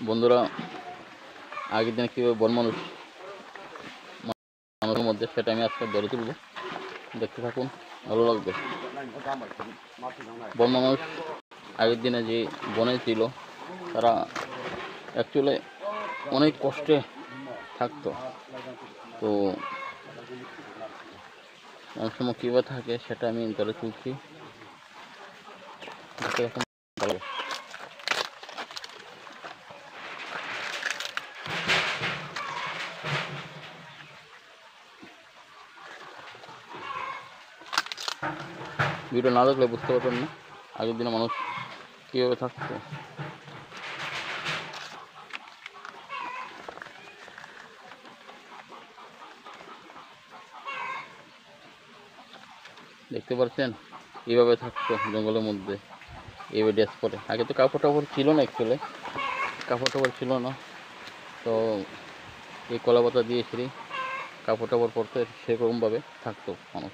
বন্ধুরা, আগের দিনে কীভাবে বন মানুষের মধ্যে, সেটা আমি আজকে ধরে তুলব। দেখতে থাকুন, ভালো লাগবে। বন মানুষ আগের দিনে যে বনে ছিল, তারা অ্যাকচুয়ালি অনেক কষ্টে থাকতো। তো অনেক সময় কীভাবে থাকে সেটা আমি ধরে তুলছি। দেখতে থাকুন, ভালো লাগবে। ভিডিও না দেখলে বুঝতে পারবেন না আগের দিনে মানুষ কীভাবে থাকতো। দেখতে পাচ্ছেন এইভাবে থাকতো জঙ্গলের মধ্যে, এইভাবে ড্রেস পরে। আগে তো কাপড় টাপড় ছিল না, অ্যাকচুয়ালি কাপড় টাপড় ছিল না। তো এই কলা পাতা দিয়ে কাপড় টাপড় পরতে সেরকমভাবে থাকতো মানুষ।